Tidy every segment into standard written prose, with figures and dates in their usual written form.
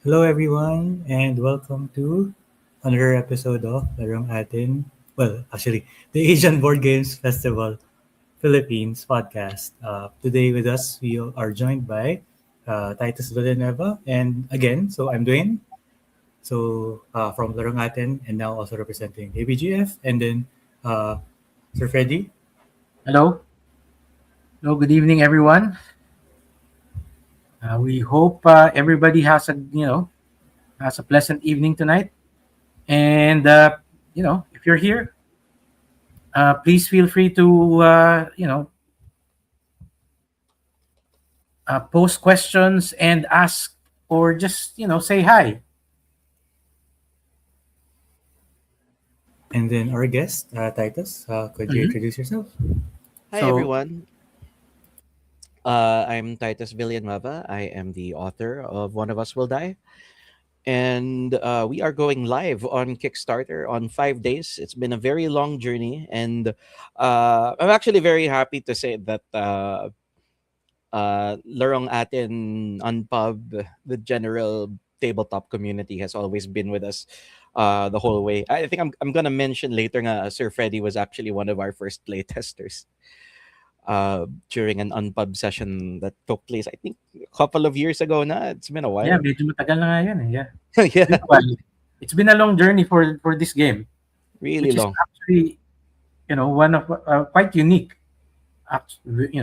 Hello everyone and welcome to another episode of Larong Atin. Well, actually, the Asian Board Games Festival Philippines Podcast. Today with us, we are joined by Titus Villanueva and again, so I'm Dwayne. From Larong Atin and now also representing ABGF and then uh, Sir Freddy. Hello. Hello. Good evening, everyone. We hope everybody has a pleasant evening tonight. And if you're here, please feel free to post questions and ask or just say hi. And then our guest, Titus. Could you Mhm. introduce yourself? Hi So everyone. I'm Titus Villanueva. I am the author of One of Us Will Die, and we are going live on Kickstarter on 5 days. It's been a very long journey, and I'm actually very happy to say that Larong Atin Unpub, the general tabletop community, has always been with us the whole way. I think I'm gonna mention later nga Sir Freddy was actually one of our first playtesters during an unpub session that took place, I think, a couple of years ago na. It's been a yeah, while. medyo matagal na nga yun eh. Yeah, it's Yeah, been a while. It's been a long journey for this game, really which is long. actually one of quite unique. Actually,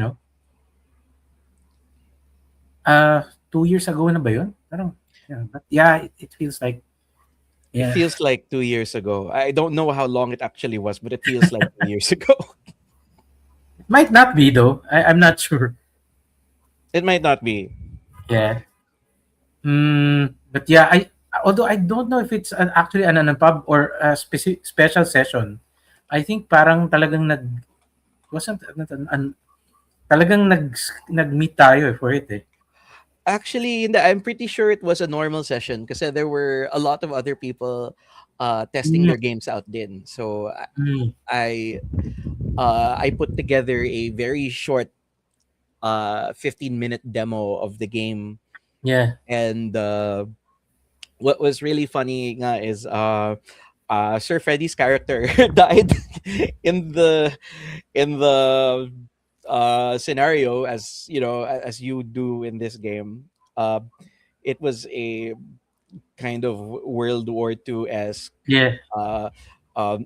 2 years ago na ba yun? Parang, yeah, but yeah, it feels like It yeah. feels like 2 years ago. I don't know how long it actually was, but it feels like 2 years ago. It might not be though. I'm not sure. It might not be. Yeah. But yeah, I although I don't know if it's actually an pub or a special session. I think parang talagang wasn't talagang nag-meet tayo for it eh. Actually, I'm pretty sure it was a normal session because there were a lot of other people testing Mm, their games out din. So mm, I I put together a very short 15-minute demo of the game, yeah. and what was really funny nga is Sir Freddy's character died in the in the scenario, as you know, as you do in this game. Uh, it was a kind of World War II esque Yeah. uh,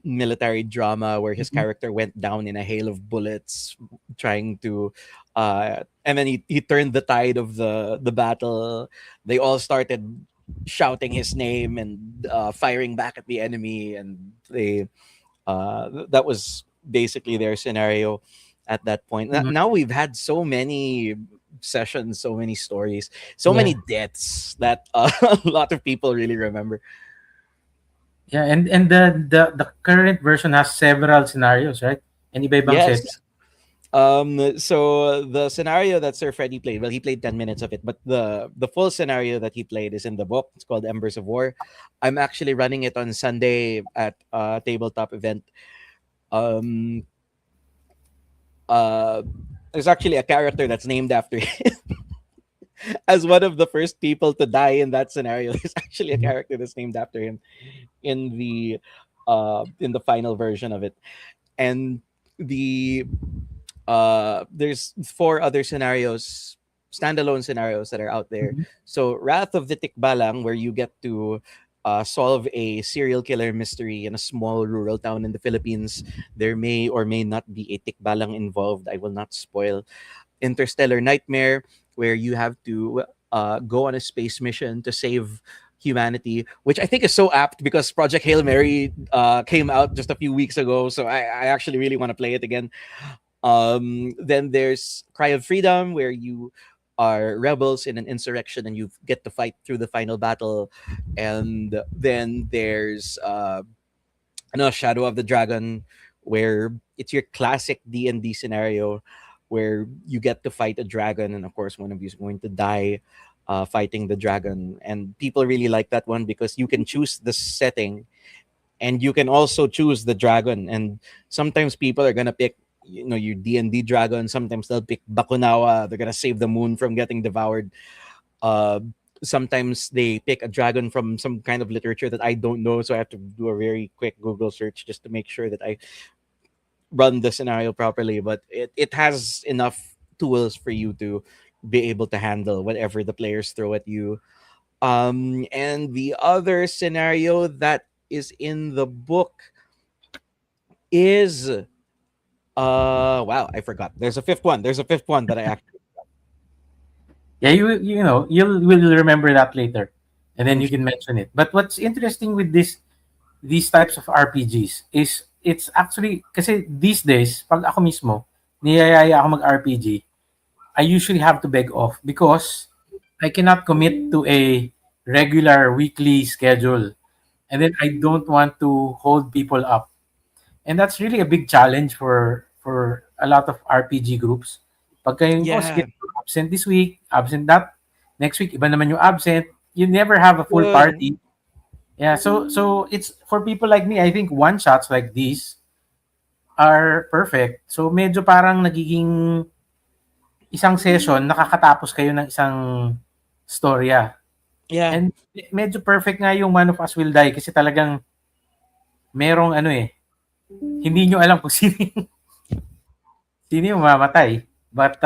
military drama where his Mhm. character went down in a hail of bullets, trying to, and then he turned the tide of the battle. They all started shouting his name and firing back at the enemy, and that was basically their scenario at that point. Mm, Now we've had so many sessions, so many stories, so many yeah. deaths that a lot of people really remember. Yeah, and the current version has several scenarios, right? And iba-ibang setting. Yes. So the scenario that Sir Freddy played, well, he played 10 minutes of it, but the full scenario that he played is in the book. It's called Embers of War. I'm actually running it on Sunday at a tabletop event. Um, uh, there's actually a character that's named after him as one of the first people to die in that scenario. There's actually a Mhm. character that's named after him in the final version of it, and the there's four other scenarios, standalone scenarios that are out there. Mhm. So Wrath of the Tikbalang, where you get to solve a serial killer mystery in a small rural town in the Philippines. There may or may not be a Tikbalang involved. I will not spoil. Interstellar Nightmare, where you have to go on a space mission to save humanity, which I think is so apt because Project Hail Mary came out just a few weeks ago. So I actually really want to play it again. Then there's Cry of Freedom, where you are rebels in an insurrection and you get to fight through the final battle. And then there's Shadow of the Dragon, where it's your classic D&D scenario where you get to fight a dragon, and of course one of you is going to die fighting the dragon. And people really like that one because you can choose the setting and you can also choose the dragon. And sometimes people are gonna pick, your D&D dragon. Sometimes they'll pick Bakunawa. They're gonna save the moon from getting devoured. Uh, sometimes they pick a dragon from some kind of literature that I don't know, so I have to do a very quick Google search just to make sure that I run the scenario properly. But it has enough tools for you to be able to handle whatever the players throw at you. And the other scenario that is in the book is wow, I forgot. There's a fifth one. There's a fifth one that I actually Yeah, you know you'll will remember that later, and then I'm you can mention it. But what's interesting with these types of RPGs is it's actually kasi these days pag ako mismo niyayaya ako mag-RPG, I usually have to beg off because I cannot commit to a regular weekly schedule, and then I don't want to hold people up. And that's really a big challenge for a lot of RPG groups. Pagka yung, oh, sige, yeah. absent this week, absent that, next week, iba naman yung absent, you never have a full Good. party. Yeah, so it's for people like me, I think one-shots like these are perfect. So medyo parang nagiging isang session, nakakatapos kayo ng isang storya. Yeah. And medyo perfect nga yung One of Us Will Die kasi talagang merong ano eh, hindi nyo alam kung sino yung mamatay. But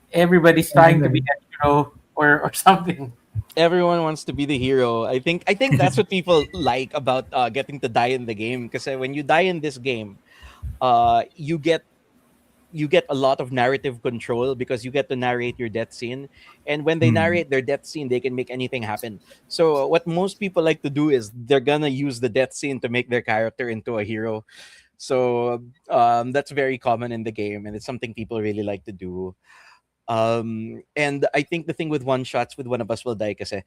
everybody's trying to be a hero or something. Everyone wants to be the hero. I think that's what people like about getting to die in the game. Because when you die in this game, you get a lot of narrative control because you get to narrate your death scene. And when they narrate their death scene, they can make anything happen. So what most people like to do is they're gonna use the death scene to make their character into a hero. So that's very common in the game, and it's something people really like to do. And I think the thing with one shots with One of Us Will Die, kasi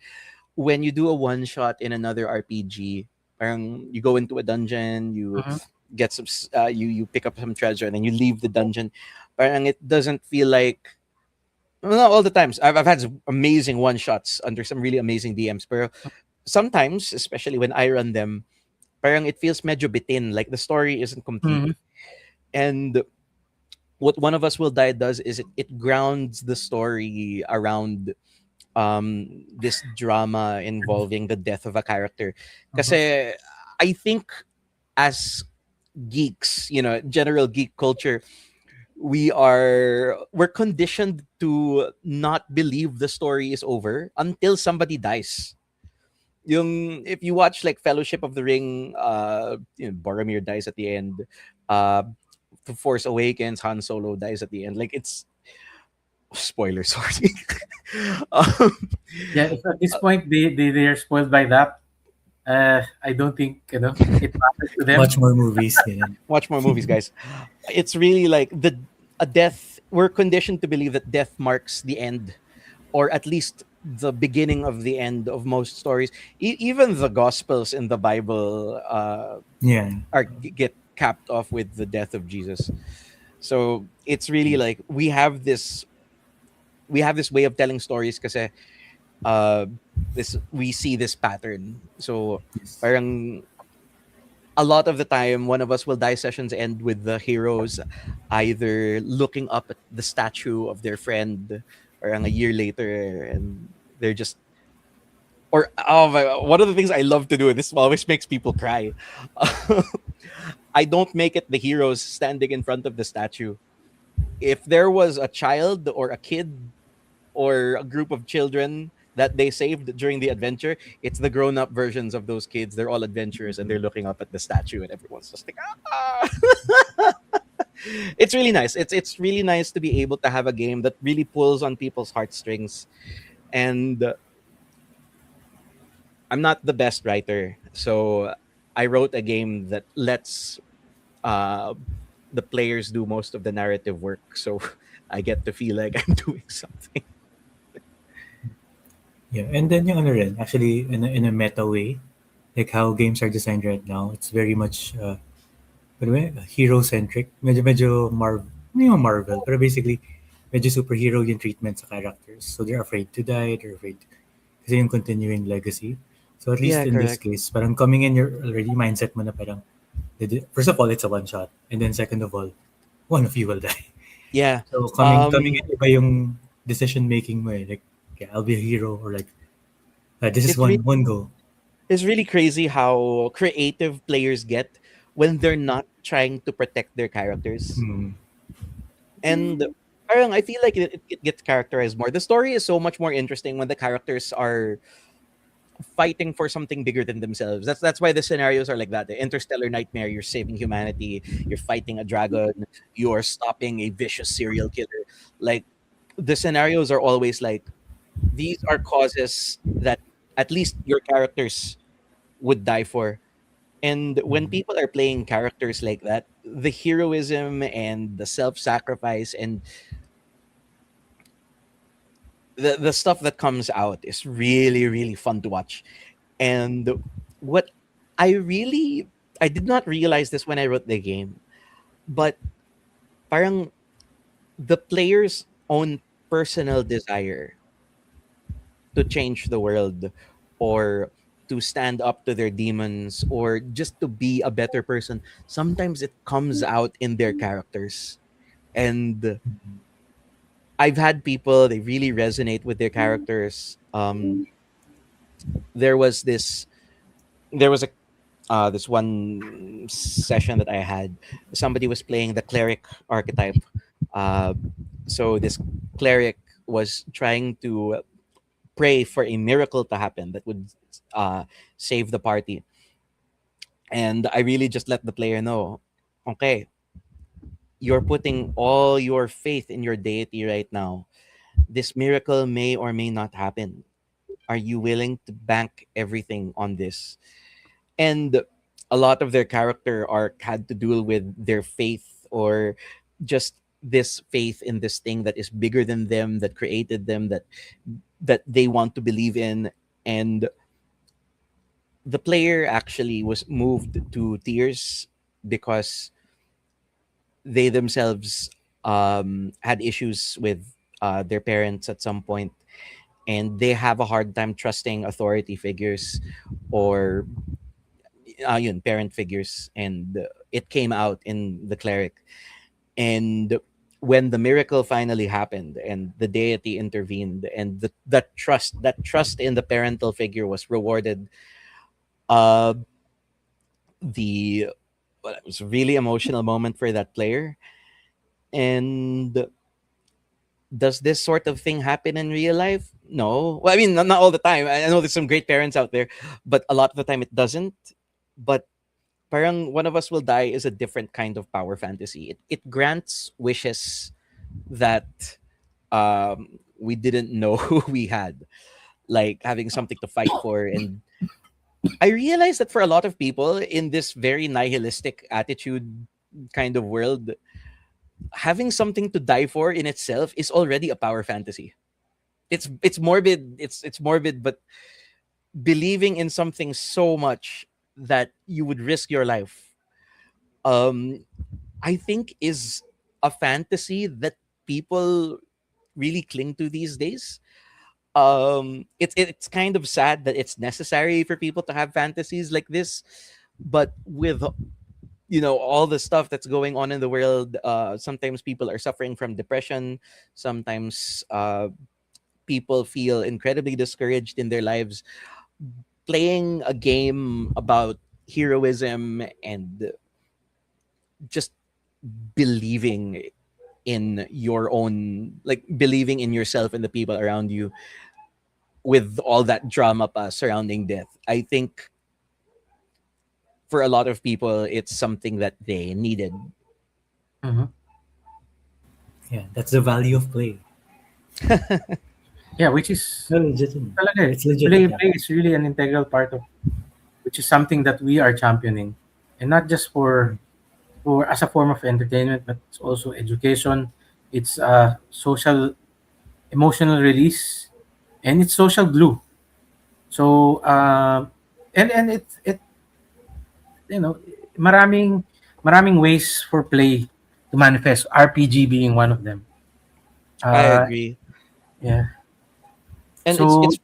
when you do a one shot in another RPG, parang you go into a dungeon, you get some, you pick up some treasure, and then you leave the dungeon. Parang it doesn't feel like, well, not all the times. I've had some amazing one shots under some really amazing DMs, pero sometimes, especially when I run them, parang it feels medyo bitin, like the story isn't complete. And what One of Us Will Die does is it grounds the story around this drama involving the death of a character. Kasi I think as geeks, general geek culture, we're conditioned to not believe the story is over until somebody dies. If you watch like Fellowship of the Ring, Boromir dies at the end. The Force Awakens, Han Solo dies at the end. Like, it's spoiler, sorry. Yeah, if at this point they're spoiled by that, I don't think it matters to them. Watch more movies. Yeah. Watch more movies, guys. It's really like a death. We're conditioned to believe that death marks the end, or at least the beginning of the end of most stories. Even the Gospels in the Bible get capped off with the death of Jesus. So it's really like we have this way of telling stories kasi we see this pattern. So parang a lot of the time, One of Us Will Die sessions end with the heroes either looking up at the statue of their friend parang a year later, and they're just, or one of the things I love to do, and this always makes people cry, I don't make it the heroes standing in front of the statue. If there was a child or a kid or a group of children that they saved during the adventure, it's the grown-up versions of those kids. They're all adventurers and they're looking up at the statue, and everyone's just like, ah! It's really nice. It's really nice to be able to have a game that really pulls on people's heartstrings. And I'm not the best writer, so I wrote a game that lets the players do most of the narrative work, so I get to feel like I'm doing something. Yeah, and then yung ano rin, actually in a meta way, like how games are designed right now, it's very much hero centric. Medyo hindi naman Marvel, pero basically medyo superhero yung treatment sa characters. So they're afraid to die, they're afraid kasi yung continuing legacy. So at least Yeah, in this correct. case, parang coming in, you're already mindset mo na parang, first of all, it's a one shot, and then second of all, one of you will die. Yeah. So coming in, iba yung decision making mo eh. Like yeah, I'll be a hero, or like this is It's really one goal. it's really crazy how creative players get when they're not trying to protect their characters. Mm. And parang I feel like it gets characterized more. The story is so much more interesting when the characters are fighting for something bigger than themselves. That's why the scenarios are like that. The interstellar nightmare, you're saving humanity, you're fighting a dragon, you're stopping a vicious serial killer. Like the scenarios are always like these are causes that at least your characters would die for. And when Mm. people are playing characters like that, the heroism and the self-sacrifice and the stuff that comes out is really really fun to watch. And what I really I did not realize this when I wrote the game, but parang the player's own personal desire to change the world or to stand up to their demons or just to be a better person, sometimes it comes out in their characters. And I've had people, they really resonate with their characters. There was this there was a this one session that I had. Somebody was playing the cleric archetype. Uh, so this cleric was trying to pray for a miracle to happen that would uh, save the party. And I really just let the player know, okay, you're putting all your faith in your deity right now. This miracle may or may not happen. Are you willing to bank everything on this? And a lot of their character arc had to do with their faith or just this faith in this thing that is bigger than them, that created them, that they want to believe in. And the player actually was moved to tears because they themselves had issues with their parents at some point, and they have a hard time trusting authority figures or yun, parent figures, and it came out in the cleric. And when the miracle finally happened and the deity intervened and that trust in the parental figure was rewarded, uh the well, it was a really emotional moment for that player. And does this sort of thing happen in real life? No. Well, I mean, not all the time. I know there's some great parents out there, but a lot of the time it doesn't. But parang one of us will die is a different kind of power fantasy. It grants wishes that we didn't know we had, like having something to fight for. And I realized that for a lot of people in this very nihilistic attitude kind of world, having something to die for in itself is already a power fantasy. It's morbid. It's morbid, but believing in something so much that you would risk your life, um, I think is a fantasy that people really cling to these days. It's kind of sad that it's necessary for people to have fantasies like this, but with all the stuff that's going on in the world, sometimes people are suffering from depression. Sometimes people feel incredibly discouraged in their lives. Playing a game about heroism and just believing in your own, like believing in yourself and the people around you, with all that drama surrounding death, I think for a lot of people it's something that they needed. Mhm. Yeah, that's the value of play. Yeah, which is No, legitimate. talaga eh. It's legit. Play, Yeah. play is really an integral part of, which is something that we are championing, and not just for as a form of entertainment, but it's also education. It's social, emotional release, and it's social glue. So and it you know maraming ways for play to manifest. RPG being one of them. I Uh, agree. yeah. And it's So it's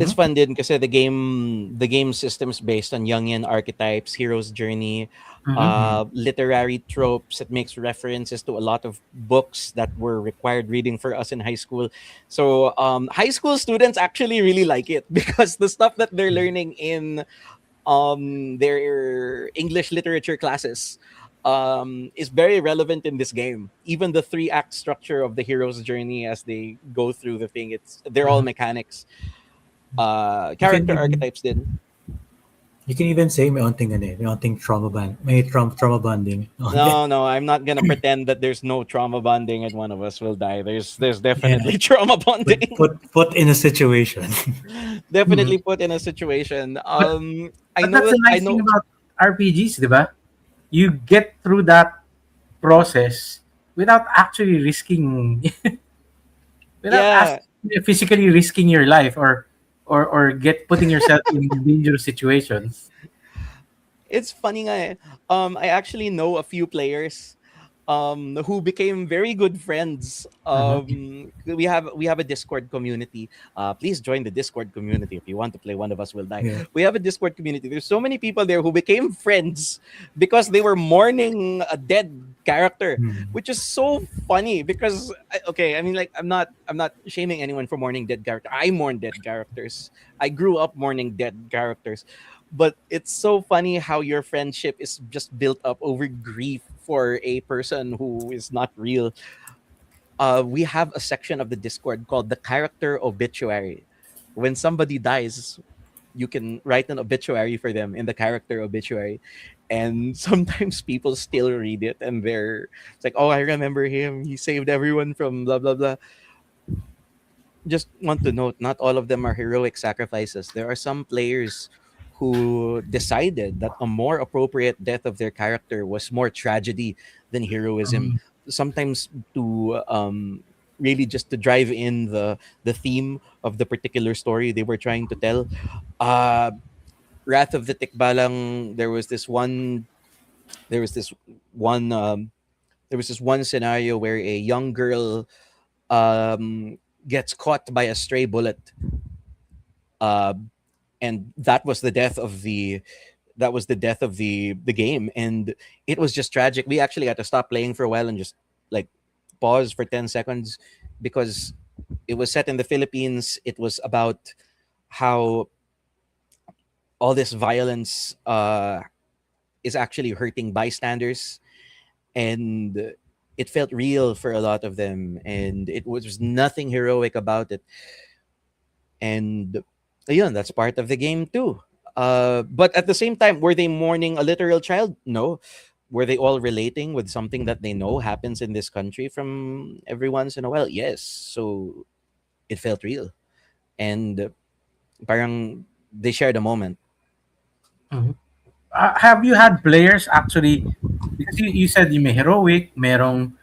It's Mhm. fun din kasi the game system is based on Jungian archetypes, hero's journey, Mhm. literary tropes. It makes references to a lot of books that were required reading for us in high school. So high school students actually really like it because the stuff that they're learning in their English literature classes is very relevant in this game. Even the three-act structure of the hero's journey as they go through the thing, they're all Mhm. mechanics. You can Character even archetypes din. you can even say may onting ano eh, may onting trauma bonding. Onte. No, no, I'm not gonna pretend that there's no trauma bonding and one of us will die. There's Yeah. definitely trauma Put bonding. put put in a situation. Mhm. Definitely put in a situation. But I but know that's the that I nice thing know. about RPGs, di ba? You get through that process without actually risking without Yeah, physically risking your life or get putting yourself in dangerous situations. it's funny nga eh. I actually know a few players who became very good friends. Mhm. We have a Discord community. Please join the Discord community if you want to play One of Us Will Die. Yeah. We have a Discord community. There's so many people there who became friends because they were mourning a dead character, Hmm. which is so funny because okay, I mean like I'm not shaming anyone for mourning dead character. I mourn dead characters. I grew up mourning dead characters. But it's so funny how your friendship is just built up over grief for a person who is not real. We have a section of the Discord called the character obituary. When somebody dies, you can write an obituary for them in the character obituary. And sometimes people still read it and it's like, oh, I remember him. He saved everyone from blah, blah, blah. Just want to note, not all of them are heroic sacrifices. There are some players who decided that a more appropriate death of their character was more tragedy than heroism. Mhm. Sometimes to really just to drive in the theme of the particular story they were trying to tell. Uh, Wrath of the Tikbalang, there was this one there was this one scenario where a young girl gets caught by a stray bullet, uh, and that was the death of the game, and it was just tragic. We actually had to stop playing for a while and just like pause for 10 seconds because it was set in the Philippines. It was about how all this violence is actually hurting bystanders, and it felt real for a lot of them, and it was nothing heroic about it. And yun, that's part of the game too. But at the same time, were they mourning a literal child? No. Were they all relating with something that they know happens in this country from every once in a while? Yes. So it felt real. And parang they shared a moment. Mhm. Have you had players actually, because you said you may heroic, merong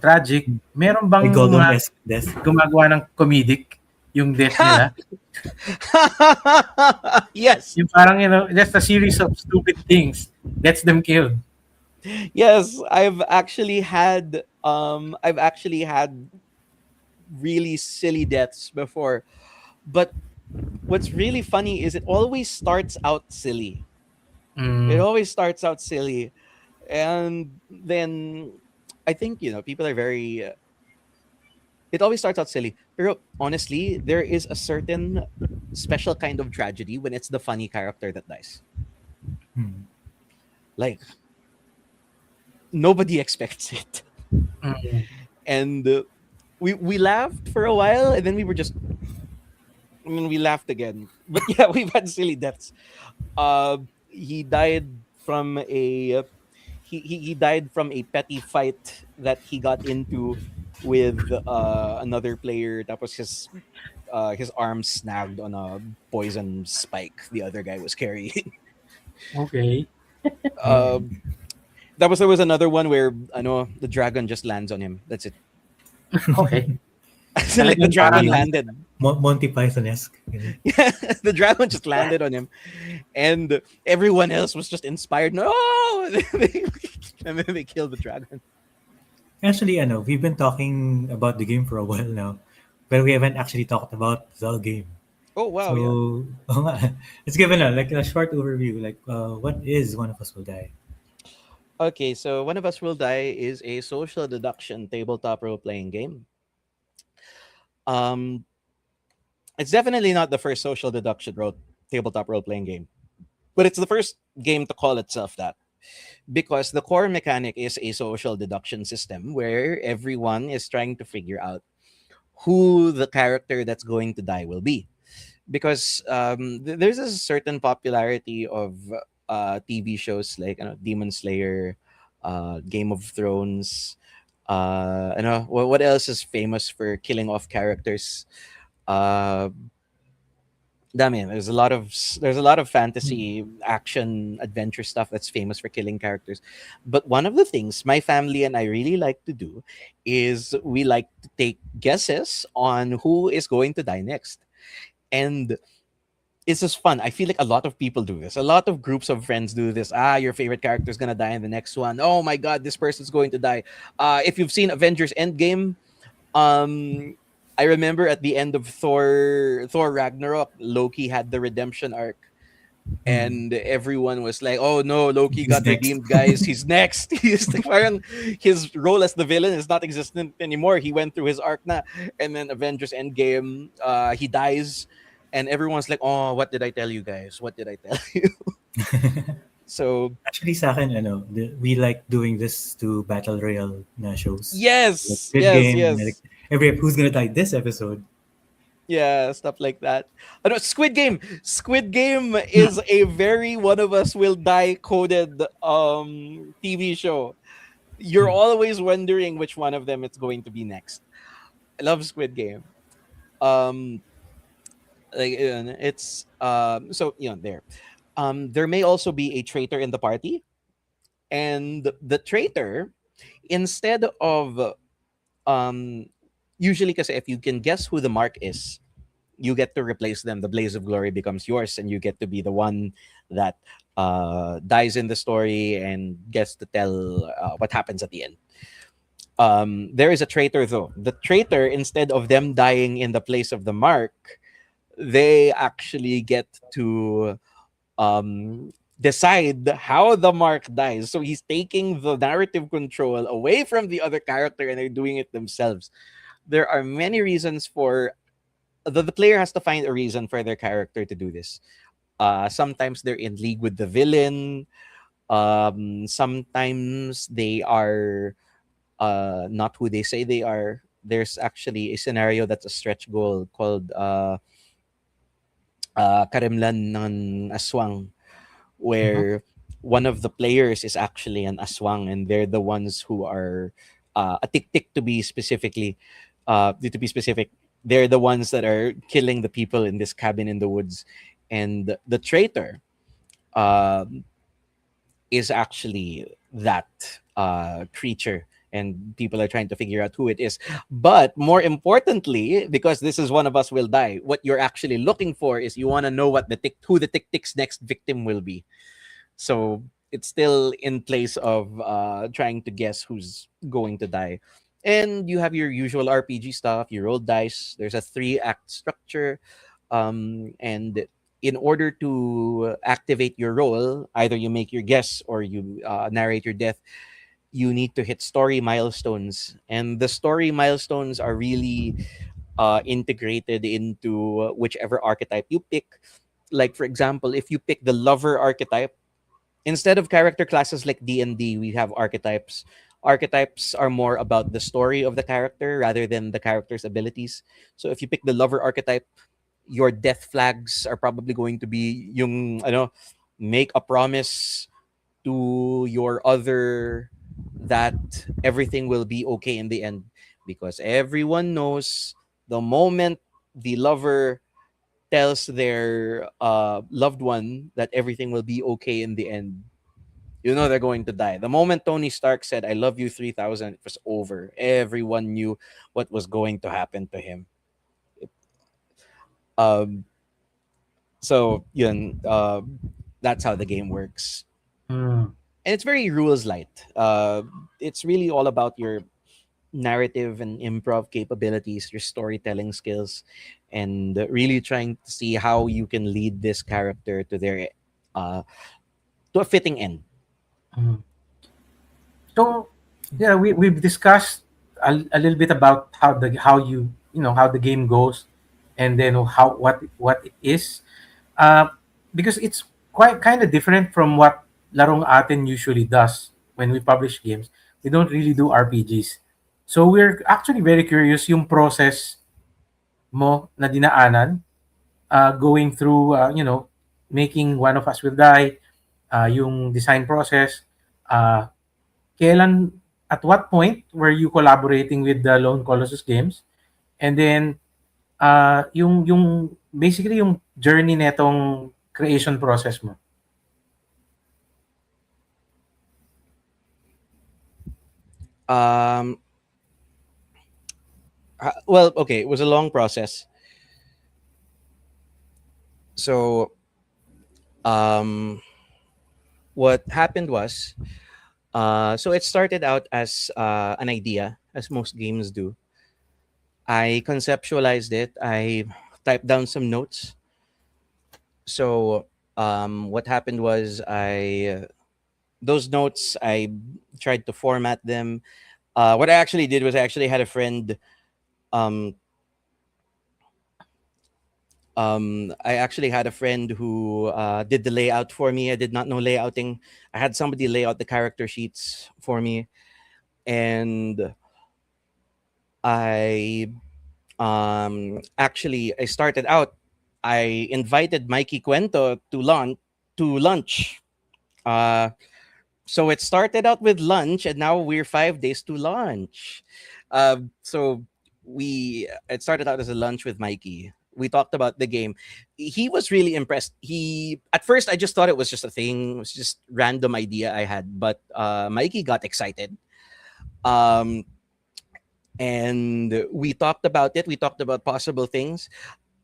tragic, meron May bang mga Gollum-esque death. gumagawa ng comedic yung death nila? Yes. Yung parang, just a series of stupid things gets them killed. Yes, I've actually had really silly deaths before. But what's really funny is it always starts out silly. It Mm, always starts out silly. And then I think, people are very it always starts out silly. Pero honestly, there is a certain special kind of tragedy when it's the funny character that dies. Hmm. Like nobody expects it. mm, And we laughed for a while and then we were just I mean we laughed again. But yeah, we've had silly deaths. He died from a he died from a petty fight that he got into with another player. Tapos his arm snagged on a poison spike the other guy was carrying. okay. Hmm. um, there was another one where I know the dragon just lands on him. That's it. Okay. As in, like the Talagang dragon parang, landed. Monty Python-esque. Ganun. Yeah, the dragon just landed on him, and everyone else was just inspired. No, and then they killed the dragon. Actually, we've been talking about the game for a while now, but we haven't actually talked about the game. Oh wow, yeah. So, let's give a short overview. What is One of Us Will Die? Okay, so One of Us Will Die is a social deduction tabletop role playing game. Um, it's definitely not the first social deduction tabletop role playing game, but it's the first game to call itself that because the core mechanic is a social deduction system where everyone is trying to figure out who the character that's going to die will be. Because there's a certain popularity of TV shows like Demon Slayer, Game of Thrones. What else is famous for killing off characters? Uh, Dami, there's a lot of fantasy, action, adventure stuff that's famous for killing characters. But one of the things my family and I really like to do is we like to take guesses on who is going to die next. And it's just fun. I feel like a lot of people do this. A lot of groups of friends do this. Your favorite character is gonna die in the next one. Oh my god, this person's going to die. If you've seen Avengers Endgame, um, I remember at the end of Thor Ragnarok, Loki had the redemption arc, Hmm. and everyone was like, "Oh no, Loki Who's got next? redeemed, guys. He's next." He's like, parang his role as the villain is not existent anymore. He went through his arc na, and then Avengers Endgame, he dies, and everyone's like, "Oh, what did I tell you guys? What did I tell you?" So Actually, sa akin, we like doing this to battle royale na shows. Like yes, Squid yes, Game, yes. who's gonna die this episode? Yeah, stuff like that. No, Squid Game. Squid Game is a very One of Us Will Die coded TV show. You're always wondering which one of them it's going to be next. I love Squid Game. Um, it's so there. There may also be a traitor in the party, and the traitor, instead of um, usually, because if you can guess who the mark is, you get to replace them. The blaze of glory becomes yours, and you get to be the one that dies in the story and gets to tell what happens at the end. There is a traitor though. The traitor, instead of them dying in the place of the mark, they actually get to decide how the mark dies. So he's taking the narrative control away from the other character and they're doing it themselves. There are many reasons for the player has to find a reason for their character to do this. Sometimes they're in league with the villain. Sometimes they are not who they say they are. There's actually a scenario that's a stretch goal called Karimlan ng Aswang, Mhm. where one of the players is actually an Aswang, and they're the ones who are a tik to be specifically, to be specific. They're the ones that are killing the people in this cabin in the woods, and the traitor um, is actually that creature, and people are trying to figure out who it is. But more importantly, because this is One of Us Will Die, what you're actually looking for is you want to know what who the tick's next victim will be. So it's still in place of trying to guess who's going to die. And you have your usual RPG stuff. You roll dice. There's a 3-act structure. And in order to activate your role, either you make your guess or you narrate your death, you need to hit story milestones. And the story milestones are really integrated into whichever archetype you pick. Like, for example, if you pick the lover archetype, instead of character classes like D&D, we have archetypes. Archetypes are more about the story of the character rather than the character's abilities. So if you pick the lover archetype, your death flags are probably going to be yung make a promise to your other that everything will be okay in the end, because everyone knows the moment the lover tells their loved one that everything will be okay in the end, they're going to die. The moment Tony Stark said, "I love you 3000," it was over. Everyone knew what was going to happen to him. Um, so, that's how the game works. Mm. And it's very rules light. It's really all about your narrative and improv capabilities, your storytelling skills, and really trying to see how you can lead this character to their uh, to a fitting end. Mhm. So yeah, we've discussed a little bit about how how the game goes, and then how what it is, uh, because it's quite kind of different from what Larong Atin usually does when we publish games. We don't really do RPGs, so we're actually very curious yung process mo na dinaanan, going through making One of Us Will Die, yung design process, uh, kailan, at what point were you collaborating with the Lone Colossus Games? And then, yung basically yung journey netong creation process mo. Um, well, okay, it was a long process. So, um, what happened was, so it started out as an idea, as most games do. I conceptualized it. I typed down some notes. So, what happened was those notes I tried to format them. What I actually did was I actually had a friend. Um, I actually had a friend who did the layout for me. I did not know layouting. I had somebody lay out the character sheets for me, and I actually I started out. I invited Mikey Cuento to lunch. Uh, so it started out with lunch, and now we're 5 days to lunch. So we it started out as a lunch with Mikey. We talked about the game. He was really impressed. He At first I just thought it was just a thing, it was just random idea I had, but Mikey got excited. Um, and we talked about it. We talked about possible things.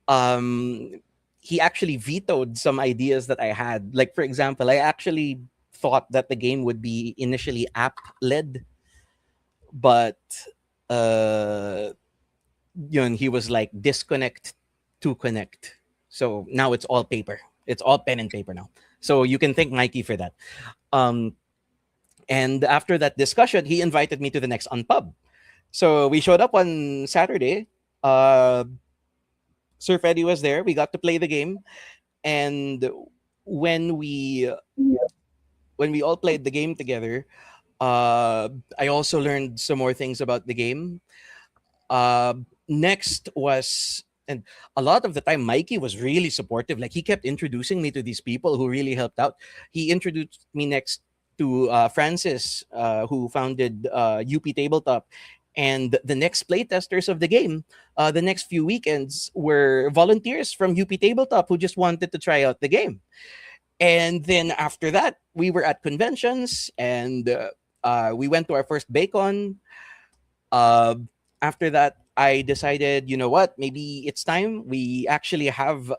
Um, he actually vetoed some ideas that I had. Like, for example, I actually thought that the game would be initially app led, but uh, he was like disconnect to connect. So now it's all paper. It's all pen and paper now. So you can thank Mikey for that. Um, and after that discussion, he invited me to the next Unpub. So we showed up on Saturday. Uh, Sir Freddy was there. We got to play the game, and when we when we all played the game together, I also learned some more things about the game. Uh, Next was, and a lot of the time, Mikey was really supportive. Like, he kept introducing me to these people who really helped out. He introduced me next to Francis, who founded UP Tabletop. And the next playtesters of the game, the next few weekends, were volunteers from UP Tabletop who just wanted to try out the game. And then after that, we were at conventions, and we went to our first Bacon. Uh, After that, I decided, you know what? Maybe it's time. We actually have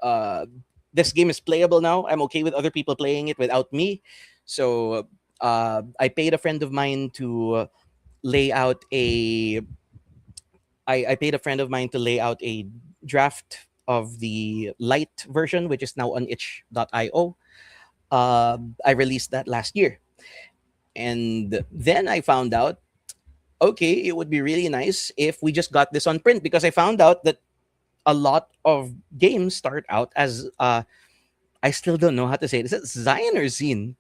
this game is playable now. I'm okay with other people playing it without me. So I paid a friend of mine to lay out a. I paid a friend of mine to lay out a draft of the light version, which is now on itch.io. I released that last year. And then I found out, okay, it would be really nice if we just got this on print, because I found out that a lot of games start out as I still don't know how to say it. Is it Zine or Zine?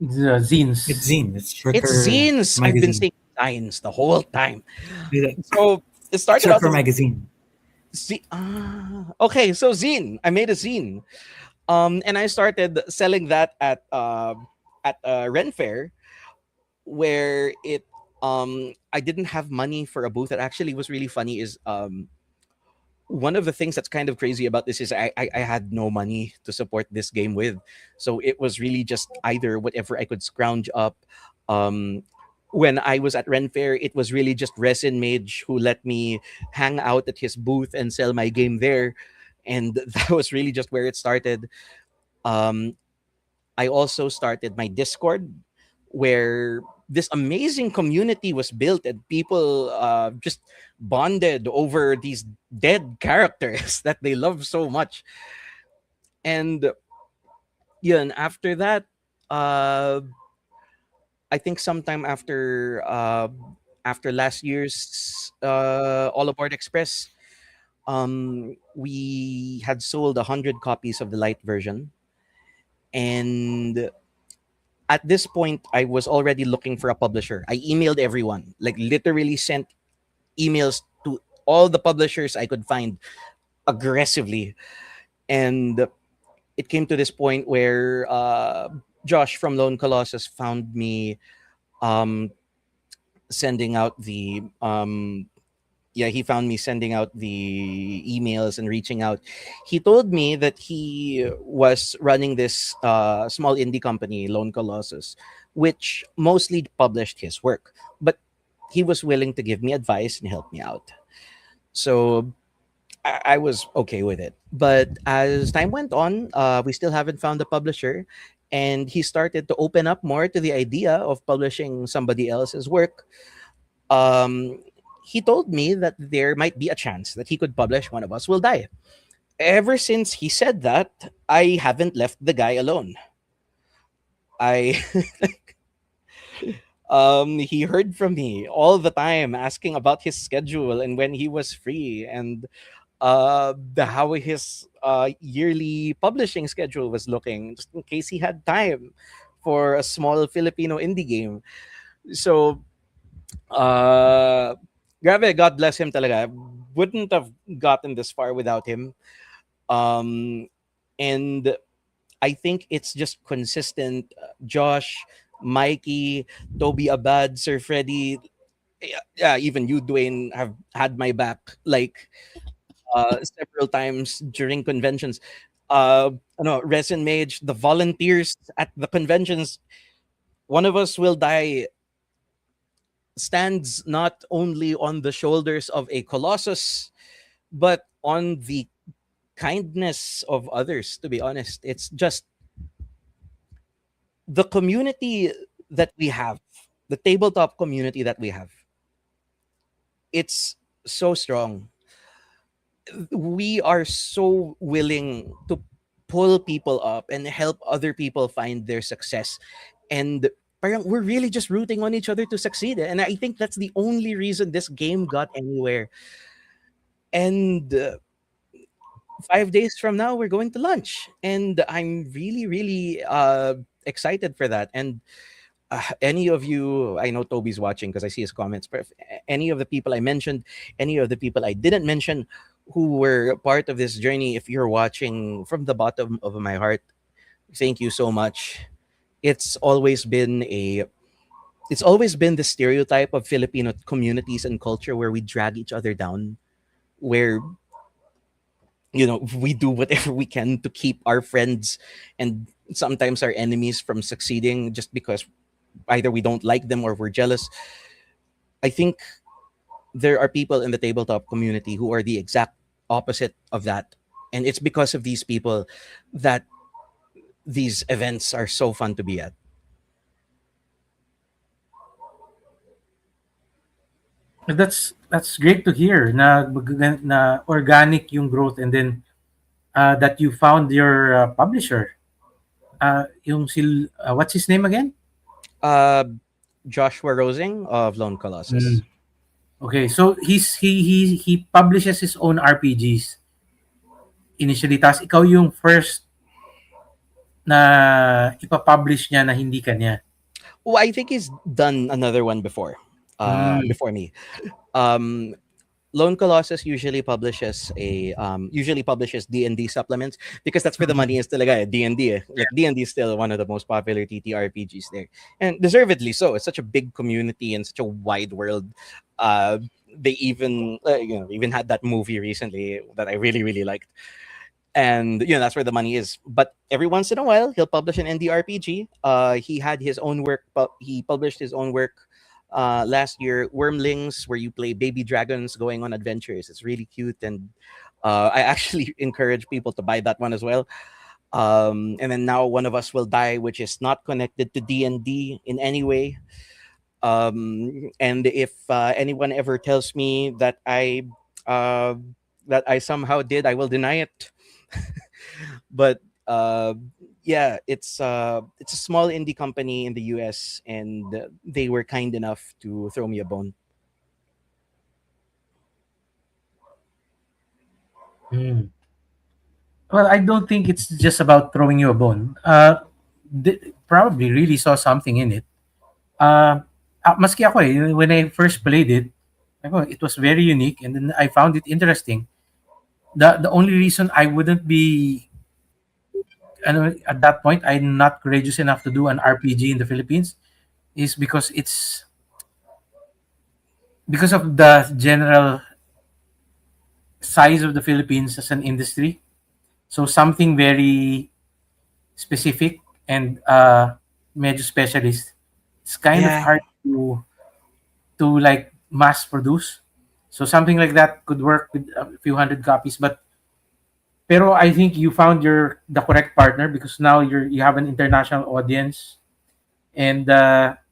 The It's zines. zine. It's short It's for Zines. I've been magazine. saying Zines the whole time. It's So it started short out for as magazine. okay, so zine. I made a zine. And I started selling that at Ren Fair, where it I didn't have money for a booth. That actually was really funny. Is one of the things that's kind of crazy about this is I had no money to support this game with, so it was really just either whatever I could scrounge up. Um, when I was at Ren Fair, it was really just Resin Mage who let me hang out at his booth and sell my game there, and that was really just where it started. Um, I also started my Discord, where this amazing community was built, and people just bonded over these dead characters that they love so much. And yun, after that, uh, I think sometime after last year's All Aboard Express, we had sold 100 copies of the light version, and at this point, I was already looking for a publisher. I emailed everyone, like literally sent emails to all the publishers I could find aggressively, and it came to this point where Josh from Lone Colossus found me um, sending out the yeah, he found me sending out the emails and reaching out. He told me that he was running this small indie company, Lone Colossus, which mostly published his work, but he was willing to give me advice and help me out. So I was okay with it. But as time went on, we still haven't found a publisher, and he started to open up more to the idea of publishing somebody else's work. um, he told me that there might be a chance that he could publish One of Us Will Die. Ever since he said that, I haven't left the guy alone. I he heard from me all the time asking about his schedule and when he was free, and how his yearly publishing schedule was looking, just in case he had time for a small Filipino indie game. So grabe, God bless him talaga. I wouldn't have gotten this far without him. Um, and I think it's just consistent. Josh, Mikey, Toby Abad, Sir Freddy, yeah, even you, Dwayne, have had my back like several times during conventions. Resin Mage, the volunteers at the conventions. One of Us Will Die stands not only on the shoulders of a colossus, but on the kindness of others. To be honest, it's just the community that we have, the tabletop community that we have. It's so strong. We are so willing to pull people up and help other people find their success, and parang we're really just rooting on each other to succeed. And I think that's the only reason this game got anywhere. And 5 days from now, we're going to lunch, and I'm really, really excited for that. And any of you, I know Toby's watching because I see his comments, but if any of the people I mentioned, any of the people I didn't mention who were part of this journey, if you're watching, from the bottom of my heart, thank you so much. It's always been a it's always been the stereotype of Filipino communities and culture where we drag each other down, where we do whatever we can to keep our friends and sometimes our enemies from succeeding just because either we don't like them or we're jealous. I think there are people in the tabletop community who are the exact opposite of that. And it's because of these people that these events are so fun to be at. That's great to hear na organic yung growth, and then that you found your publisher. What's his name again? Uh, Joshua Rosing of Lone Colossus. Mm. Okay, so he publishes his own RPGs initially. Tas ikaw yung first na ipapublish niya na hindi kanya. Oh, I think he's done another one before. Before me. Lone Colossus usually publishes D&D supplements because that's where the money is talaga. D&D. Like D&D is still one of the most popular TTRPGs there, and deservedly so. It's such a big community and such a wide world. They even had that movie recently that I really, really liked, and that's where the money is. But every once in a while, he'll publish an indie RPG. He had his own work. He published his own work last year, Wormlings, where you play baby dragons going on adventures. It's really cute, and I actually encourage people to buy that one as well. And then now One of Us Will Die, which is not connected to D&D in any way. And if anyone ever tells me uh, that I somehow did, I will deny it. But yeah, it's a small indie company in the US, and they were kind enough to throw me a bone. Mm. Well, I don't think it's just about throwing you a bone. Probably really saw something in it. Maski ako when I first played it, it was very unique, and then I found it interesting. The only reason I wouldn't be, at that point, I'm not courageous enough to do an RPG in the Philippines is because of the general size of the Philippines as an industry. So something very specific and medyo specialist. It's kind of Yeah, hard to like mass produce. So something like that could work with a few hundred copies. Pero I think you found the correct partner because now you have an international audience, and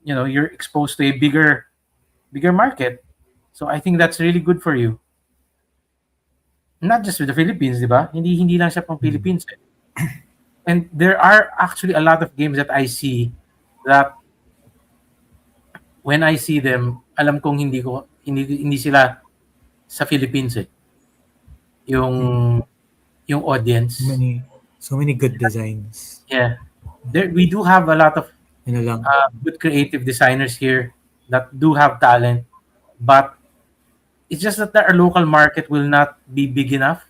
you're exposed to a bigger market. So I think that's really good for you. Not just with the Philippines, di ba? Hindi lang siya pang mm, Philippines. Eh. And there are actually a lot of games that I see that when I see them, alam kong hindi sila sa Philippines eh. mm. Yung yung So audience. many, so many good designs. Yeah. We do have a lot of Ano lang, good creative designers here that do have talent, but it's just that our local market will not be big enough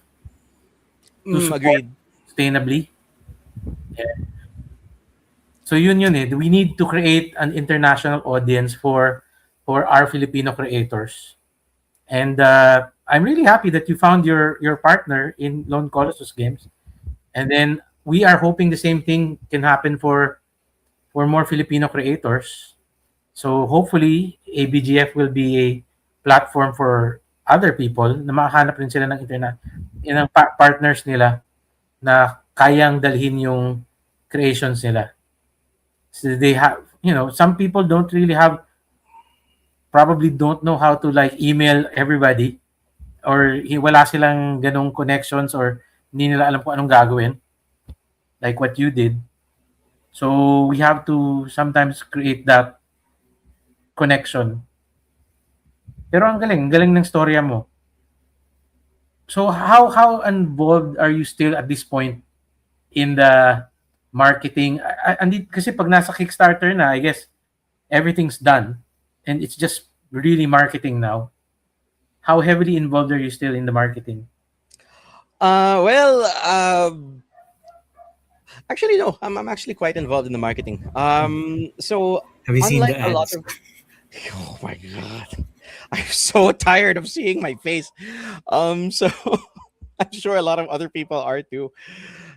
to support Agreed. sustainably. Yeah. So yun eh. We need to create an international audience for our Filipino creators. And I'm really happy that you found your partner in Lone Colossus Games. And then we are hoping the same thing can happen for more Filipino creators. So hopefully ABGF will be a platform for other people na makahanap rin sila ng partners nila na kayang dalhin yung creations nila. So they have, some people probably don't know how to like email everybody, or wala silang ganong connections, or hindi nila alam kung anong gagawin like what you did. So we have to sometimes create that connection. Pero ang galing ng storya mo. So how involved are you still at this point in the marketing? Kasi pag nasa Kickstarter na, I guess everything's done and it's just really marketing now. How heavily involved are you still in the marketing? Well, actually, no. I'm actually quite involved in the marketing. So have you seen the unlike a lot ads? of, oh my god, I'm so tired of seeing my face. So I'm sure a lot of other people are too.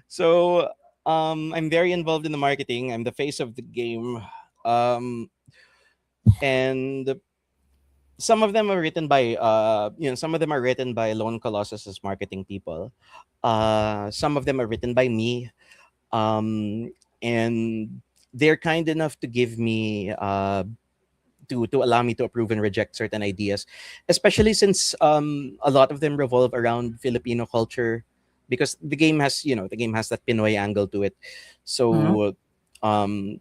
So I'm very involved in the marketing. I'm the face of the game. And some of them are written by some of them are written by Lone Colossus's marketing people. Some of them are written by me. And they're kind enough to give me to allow me to approve and reject certain ideas, especially since a lot of them revolve around Filipino culture, because the game has that Pinoy angle to it. Mhm. So um,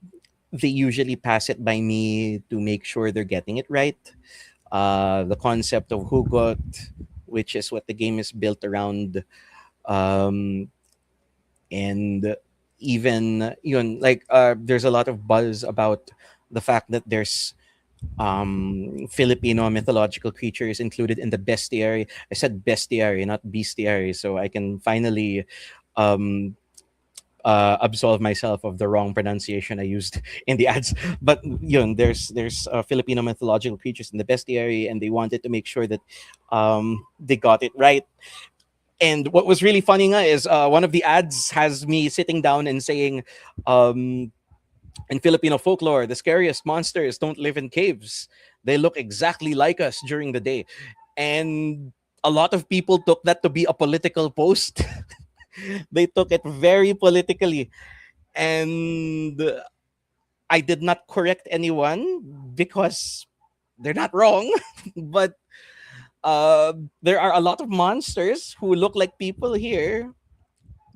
they usually pass it by me to make sure they're getting it right. The concept of hugot, which is what the game is built around, um, and even like there's a lot of buzz about the fact that there's Filipino mythological creatures included in the bestiary. I said bestiary, not bestiary, so I can finally um, absolve myself of the wrong pronunciation I used in the ads. But there's Filipino mythological creatures in the bestiary, and they wanted to make sure that they got it right. And what was really funny nga is one of the ads has me sitting down and saying, um, in Filipino folklore, the scariest monsters don't live in caves. They look exactly like us during the day. And a lot of people took that to be a political post. They took it very politically. And I did not correct anyone because they're not wrong, but there are a lot of monsters who look like people here.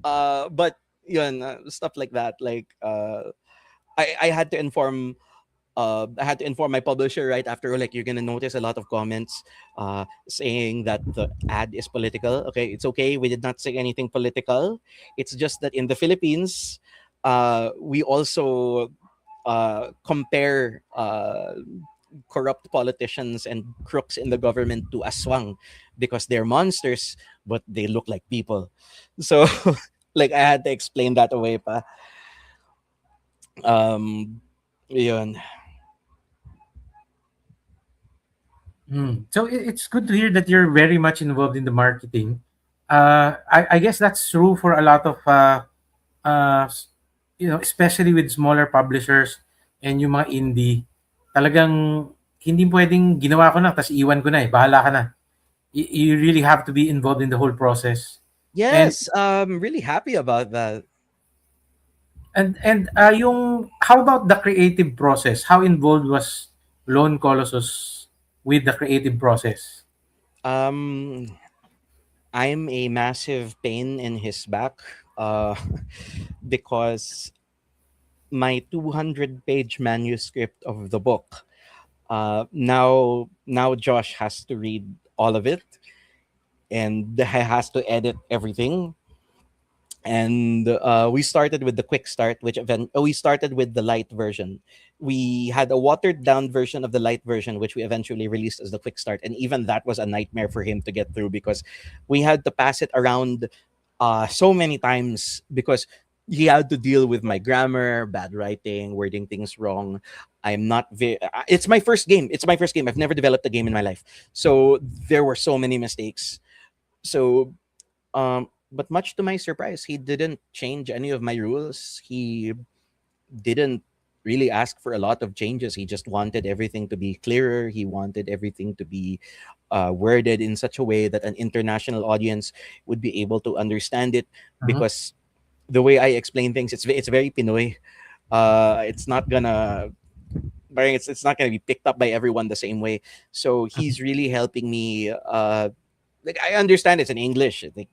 But yun, stuff like that. Like I had to inform I had to inform my publisher right after, like, you're gonna notice a lot of comments saying that the ad is political. Okay, it's okay. We did not say anything political. It's just that in the Philippines, we also compare corrupt politicians and crooks in the government to aswang because they're monsters, but they look like people. So, like, I had to explain that away pa. Um, yun. So it's good to hear that you're very much involved in the marketing. I guess that's true for a lot of especially with smaller publishers and yung mga indie. Talagang hindi pwedeng ginawa ko na tapos iwan ko na bahala ka na. You really have to be involved in the whole process. And Yes, really happy about that. yung how about the creative process? How involved was Lone Colossus with the creative process? Um, I'm a massive pain in his back, uh, because my 200-page manuscript of the book, now Josh has to read all of it, and he has to edit everything. And we started with the quick start, we started with the light version. We had a watered down version of the light version, which we eventually released as the quick start, and even that was a nightmare for him to get through because we had to pass it around so many times because he had to deal with my grammar, bad writing, wording things wrong. I'm not very. It's my first game. It's my first game. I've never developed a game in my life, so there were so many mistakes. So but much to my surprise, he didn't change any of my rules. He didn't really ask for a lot of changes. He just wanted everything to be clearer. He wanted everything to be worded in such a way that an international audience would be able to understand it. Mhm. Because the way I explain things, it's very Pinoy. It's not gonna. It's not gonna be picked up by everyone the same way. So he's really helping me. Like, I understand it's in English. I think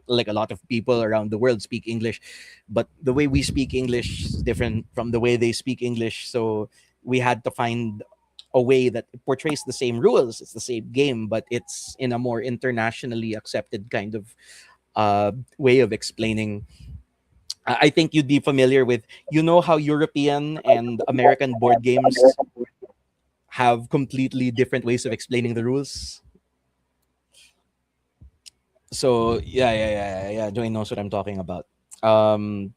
like a lot of people around the world speak English, but the way we speak English is different from the way they speak English. So we had to find a way that portrays the same rules. It's the same game, but it's in a more internationally accepted kind of way of explaining. I think you'd be familiar with, how European and American board games have completely different ways of explaining the rules. So yeah. Joey knows what I'm talking about. Um,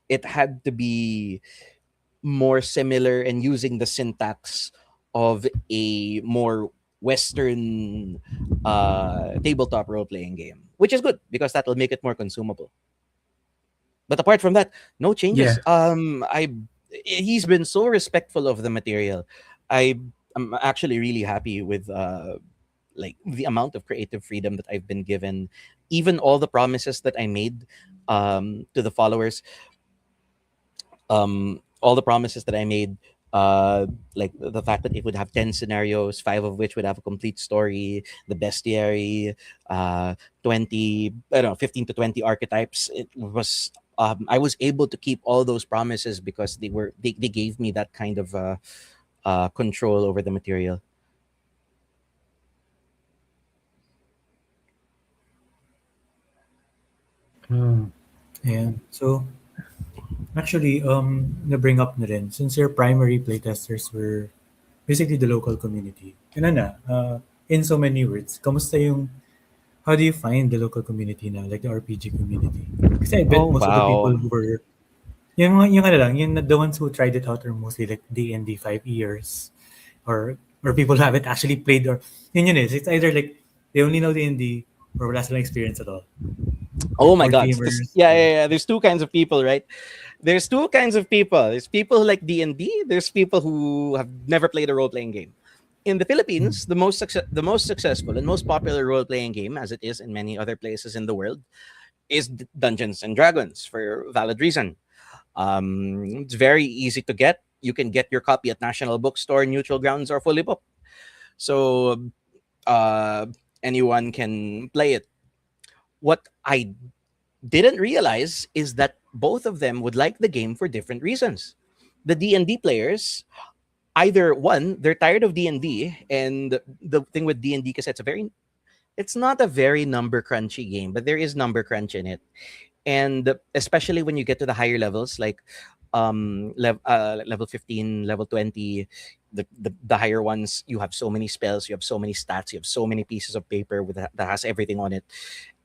it had to be more similar and using the syntax of a more Western tabletop role playing game, which is good because that will make it more consumable. But apart from that, no Yeah. changes. He's been so respectful of the material. I'm actually really happy with like the amount of creative freedom that I've been given, even all the promises that I made to the followers, all the promises that I made, like the fact that it would have 10 scenarios, 5 of which would have a complete story, the bestiary, 20, I don't know, 15 to 20 archetypes. It was I was able to keep all those promises because they gave me that kind of control over the material. Mm. Yeah. So actually, na-bring up na rin, since your primary playtesters were basically the local community. Ano na, in so many words, kamusta yung, how do you find the local community now, like the RPG community? Kasi I Oh bet most of the people wow. who were, yung ano lang, yung the ones who tried it out are mostly like D&D 5 years, or people who haven't actually played, or, yun is, it's either like, they only know D&D, or wala silang experience at all. Or Oh my board god. Because gamers. yeah. There's two kinds of people, right? There's two kinds of people. There's people who like D&D. There's people who have never played a role-playing game. In the Philippines, the most successful and most popular role-playing game, as it is in many other places in the world, is Dungeons and Dragons, for valid reason. It's very easy to get. you can get your copy at National Bookstore, Neutral Grounds, or Fully Book. So uh, anyone can play it. What I didn't realize is that both of them would like the game for different reasons. The D&D players, either one, they're tired of D&D, and the thing with D&D because it's not a very number crunchy game, but there is number crunch in it. And especially when you get to the higher levels, like level 15, level 20, the higher ones, you have so many spells, you have so many stats, you have so many pieces of paper that has everything on it,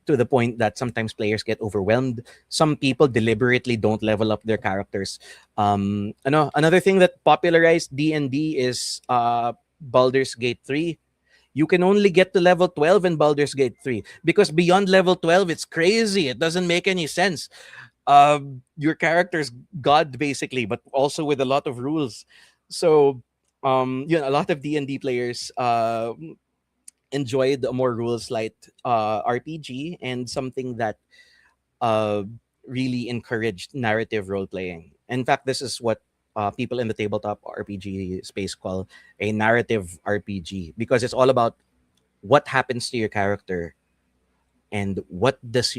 to the point that sometimes players get overwhelmed. Some people deliberately don't level up their characters. Another thing that popularized D&D is Baldur's Gate 3. You can only get to level 12 in Baldur's Gate 3 because beyond level 12, it's crazy. It doesn't make any sense. Your character's God, basically, but also with a lot of rules. So, a lot of D&D players enjoyed a more rules light RPG, and something that uh, really encouraged narrative role playing. In fact, this is what people in the tabletop RPG space call a narrative RPG, because it's all about what happens to your character and why does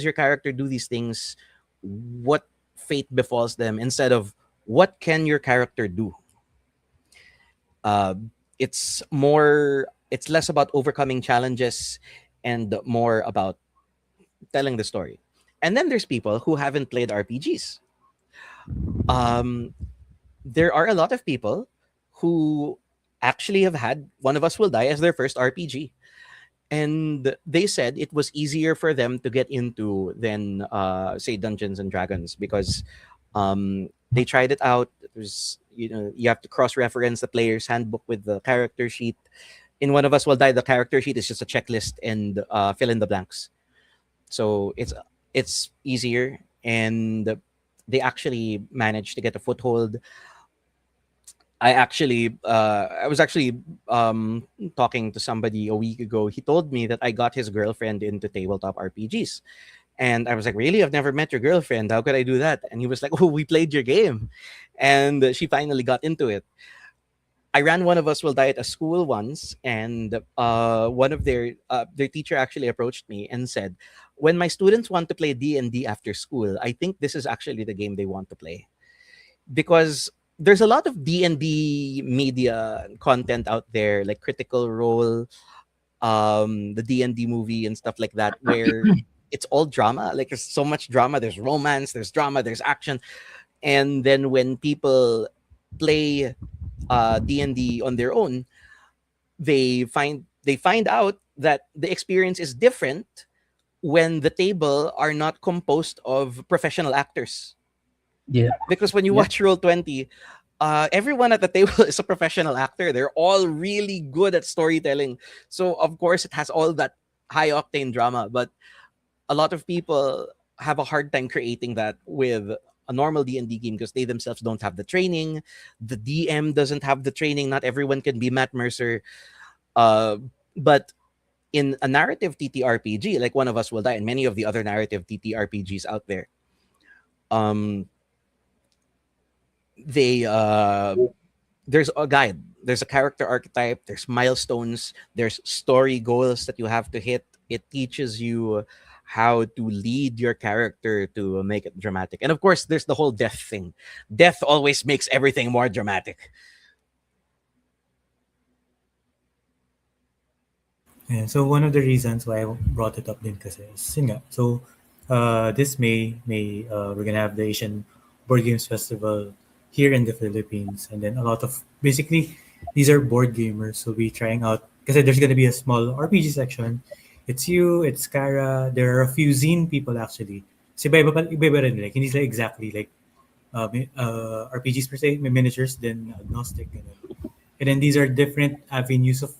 your character do these things, what fate befalls them, instead of what can your character do. uh, it's less about overcoming challenges and more about telling the story. And then there's people who haven't played RPGs. um, there are a lot of people who actually have had One of Us Will Die as their first RPG, and they said it was easier for them to get into than say Dungeons and Dragons, because they tried it out. There's you have to cross reference the player's handbook with the character sheet. In One of Us Will Die, the character sheet is just a checklist and fill in the blanks. So it's easier, and they actually managed to get a foothold. I was actually talking to somebody a week ago. He told me that I got his girlfriend into tabletop RPGs. And I was like, really? I've never met your girlfriend. How could I do that? And he was like, oh, we played your game. And she finally got into it. I ran One of Us Will Die at a school once, and one of their teacher actually approached me and said, when my students want to play D&D after school, I think this is actually the game they want to play. Because there's a lot of D&D media content out there, like Critical Role, the D&D movie and stuff like that, where it's all drama. Like there's so much drama. There's romance, there's drama, there's action. And then when people play D&D on their own, they find out that the experience is different when the table are not composed of professional actors. Yeah. Because when you Yeah. watch Roll20, everyone at the table is a professional actor. They're all really good at storytelling. So of course it has all that high octane drama, but a lot of people have a hard time creating that with a normal D&D game because they themselves don't have the training. The DM doesn't have the training. Not everyone can be Matt Mercer. But in a narrative TTRPG, like One of Us Will Die, and many of the other narrative TTRPGs out there, they there's a guide, there's a character archetype, there's milestones, there's story goals that you have to hit. It teaches you how to lead your character to make it dramatic. And of course, there's the whole death thing. Death always makes everything more dramatic. Yeah, so one of the reasons why I brought it up din kasi is yun nga. So this May we're gonna have the Asian Board Games Festival here in the Philippines, and then a lot of basically these are board gamers. So we trying out because there's gonna be a small RPG section. It's you, it's Kara. There are a few zine people actually. Si iba rin, like hindi sila exactly like RPGs per se, may miniatures, then agnostic, ganun. And then these are different avenues of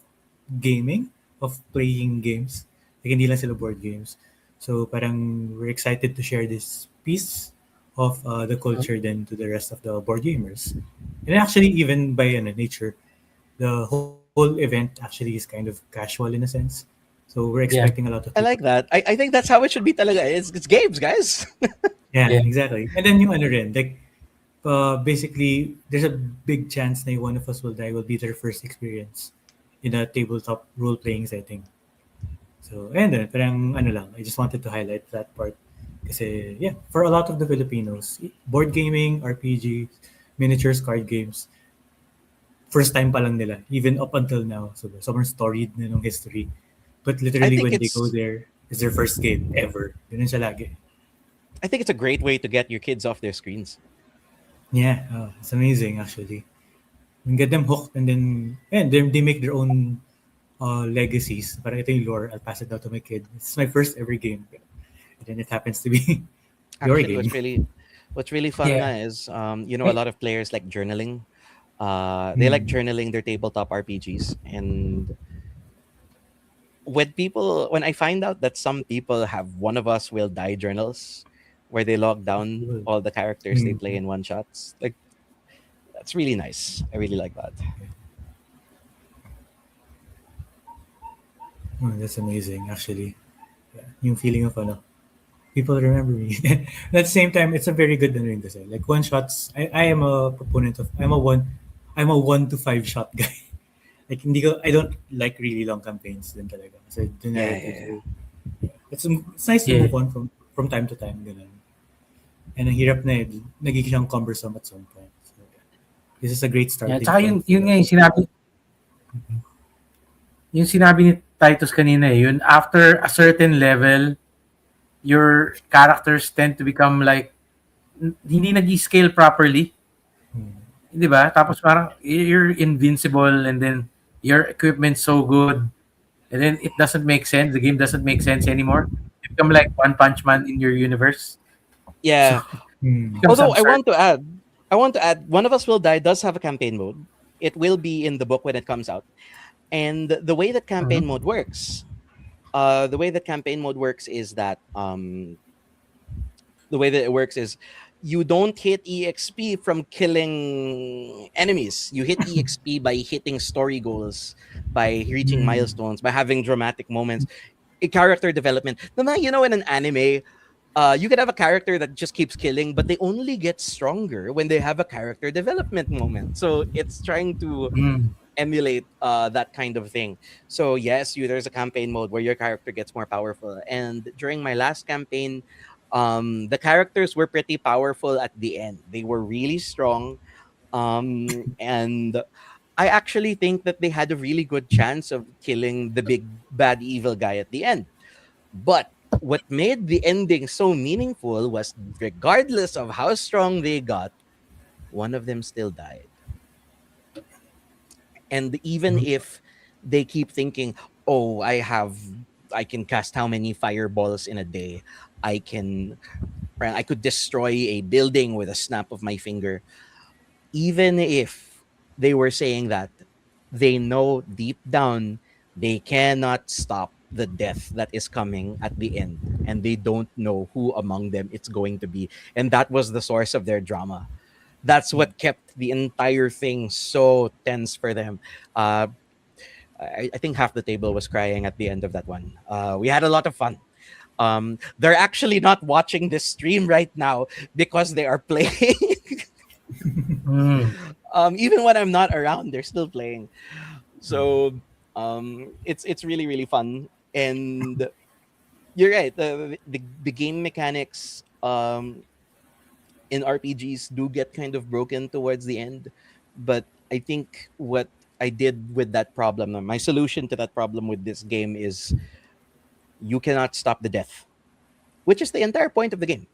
gaming, of playing games. Like hindi lang sila board games. So parang we're excited to share this piece of the culture then to the rest of the board gamers. And actually even by nature, the whole event actually is kind of casual in a sense. So we're expecting a lot of I people. like that. I think that's how it should be talaga. It's games, guys. Yeah, Yeah. exactly. And then yung ano rin, like basically, there's a big chance that one of us will die will be their first experience in a tabletop role-playing setting. So, and then, parang ano lang, I just wanted to highlight that part. Kasi, yeah, for a lot of the Filipinos, board gaming, RPG, miniatures, card games, first time pa lang nila, even up until now. So, sobrang storied na nung history. But I literally, think when they go it's there, it's their first game ever. Ganun siya lagi. I think it's a great way to get your kids off their screens. Yeah, it's amazing actually. You get them hooked and then they make their own legacies. Parang ito yung lore, I'll pass it down to my kid. It's my first ever game. And then it happens to be your Actually, game. what's really fun Yeah. na is a lot of players like journaling. They like Hmm. journaling their tabletop RPGs, and when I find out that some people have one of us will die journals where they log down Cool. all the characters they Hmm. play in one shots, like that's really nice. I really like that. That's amazing actually. Yeah. Yung feeling of ano, people remember me. At the same time, it's a very good ano rin kasi. Like one shots, I am a proponent of, I'm a 1 to 5 shot guy. Like hindi ko, I don't like really long campaigns din talaga. Kasi the Yeah, narratives yeah, yeah. are, it's nice to Yeah. move on from time to time. Ganun. And ang hirap na nagiging siyang cumbersome at some point. So, yeah. This is a great Yeah, starting tsaka point. yun nga yung sinabi ni Titus kanina yun, after a certain level, your characters tend to become like, hindi nag-scale properly. Hmm. Di ba? Tapos parang, you're invincible and then your equipment's so good. And then it doesn't make sense. The game doesn't make sense anymore. You become like One Punch Man in your universe. So, Yeah. Hmm. it becomes Although absurd. I want to add, One of Us Will Die does have a campaign mode. It will be in the book when it comes out. And the way that campaign mode works, is that the way that it works is you don't hit EXP from killing enemies. You hit EXP by hitting story goals, by reaching Hmm. milestones, by having dramatic moments, character development. In an anime, you can have a character that just keeps killing, but they only get stronger when they have a character development moment. So it's trying to Mm. emulate that kind of thing. So yes, there's a campaign mode where your character gets more powerful. And during my last campaign, the characters were pretty powerful at the end. They were really strong, and I actually think that they had a really good chance of killing the big bad evil guy at the end. But what made the ending so meaningful was, regardless of how strong they got, one of them still died. And even if they keep thinking, oh, I can cast how many fireballs in a day, I could destroy a building with a snap of my finger. Even if they were saying that, they know deep down they cannot stop the death that is coming at the end, and they don't know who among them it's going to be. And that was the source of their drama. That's what kept the entire thing so tense for them. I think half the table was crying at the end of that one. We had a lot of fun. They're actually not watching this stream right now because they are playing. Mm. Even when I'm not around, they're still playing. So it's really really fun. And you're right. The game mechanics in RPGs do get kind of broken towards the end, but I think what I did with that problem, my solution to that problem with this game is you cannot stop the death, which is the entire point of the game.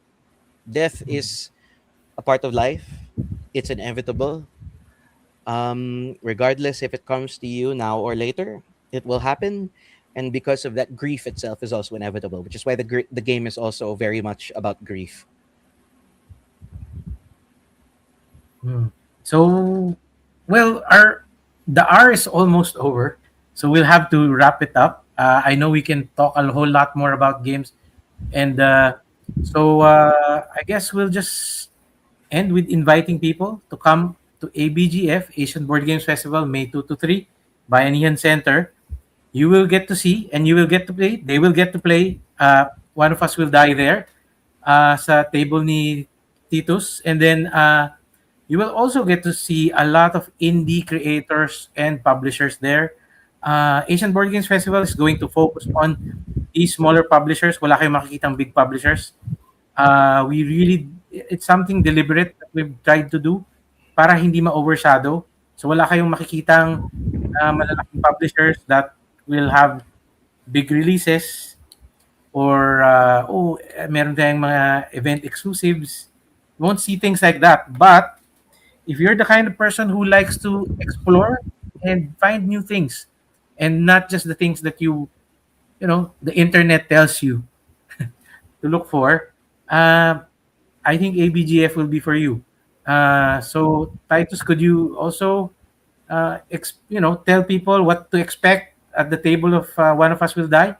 Death is a part of life. It's inevitable. Regardless if it comes to you now or later, it will happen. And because of that, grief itself is also inevitable, which is why the game is also very much about grief. Mm. So, well, the hour is almost over, so we'll have to wrap it up. I know we can talk a whole lot more about games, and I guess we'll just end with inviting people to come to ABGF Asian Board Games Festival May 2 to 3, Bayanihan Center. You will get to see and you will get to play. They will get to play. One of us will die there sa table ni Titus, and then You will also get to see a lot of indie creators and publishers there. Asian Board Games Festival is going to focus on these smaller publishers. Wala kayong makikitang big publishers. We really, it's something deliberate that we've tried to do para hindi ma-overshadow. So wala kayong makikitang malalaking publishers that will have big releases or meron tayong mga event exclusives. You won't see things like that. But if you're the kind of person who likes to explore and find new things and not just the things that the internet tells you to look for, I think ABGF will be for you. So Titus, could you also tell people what to expect at the table of One of Us Will Die?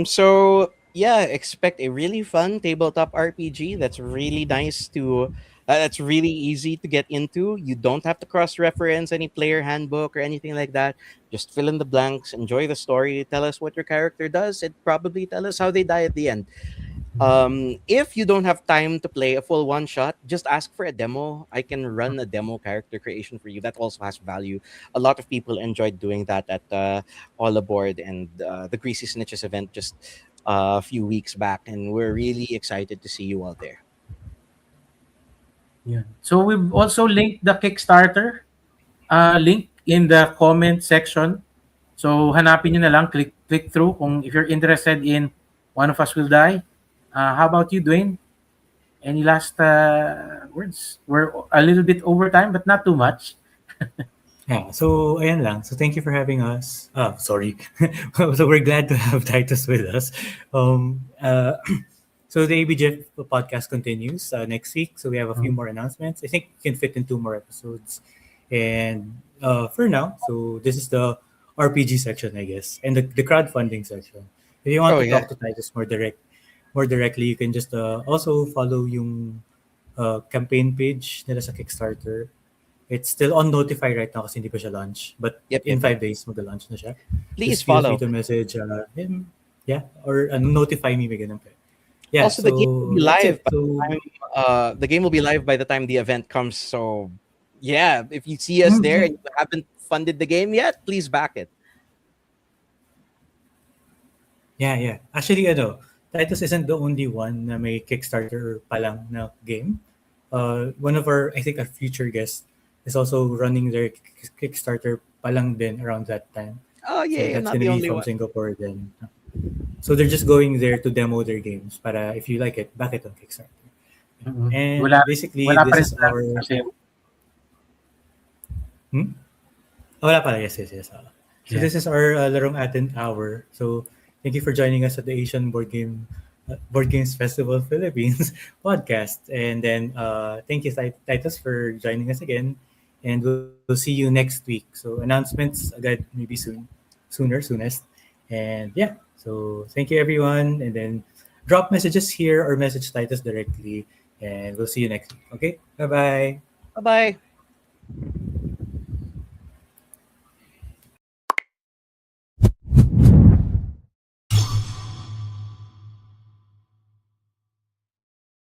So yeah, expect a really fun tabletop RPG that's really nice to that's really easy to get into. You don't have to cross-reference any player handbook or anything like that. Just fill in the blanks, enjoy the story, tell us what your character does, and probably tell us how they die at the end. If you don't have time to play a full one shot, just ask for a demo. I can run a demo character creation for you. That also has value. A lot of people enjoyed doing that at All Aboard and the Greasy Snitches event just a few weeks back, and we're really excited to see you all there. Yeah. So we've also linked the Kickstarter link in the comment section. So hanapin nyo na lang, click through kung if you're interested in One of Us Will Die. How about you, Dwayne? Any last words? We're a little bit over time, but not too much. Yeah, so ayan lang. So thank you for having us. Sorry. So we're glad to have Titus with us. So the ABGF podcast continues next week. So we have a few more announcements. I think we can fit in 2 more episodes. And for now, so this is the RPG section, I guess, and the crowdfunding section. If you want Oh to yeah. talk to Titus more directly, you can just also follow yung campaign page nila sa Kickstarter. It's still on Notify right now kasi hindi pa siya launch. But Yep, in yep, 5 yep. days, mag-launch na siya. Please Just feel free follow. to message him. Yeah, or notify me. May ganun pa. Yeah, Also, the game will so be that's live it. by So, the time the game will be live by the time the event comes. So yeah, if you see us there and you haven't funded the game yet, please back it. yeah. Actually, Titus isn't the only one na may Kickstarter pa lang na game. One of I think our future guests is also running their Kickstarter pa lang din around that time. Oh So yeah, I'm that's not gonna the be only from one. Singapore then. So they're just going there to demo their games para if you like it, back it on Kickstarter. Wala, And basically, wala pa this rin is sa our... kasi Wala pala, yes. So yeah. this is our Larong Atin Hour. So thank you for joining us at the Asian Board Games Festival Philippines podcast. And then thank you, Titus, for joining us again. And we'll see you next week. So announcements agad maybe soonest. And yeah, so thank you everyone. And then drop messages here or message Titus directly. And we'll see you next week. Okay, bye bye. Bye bye.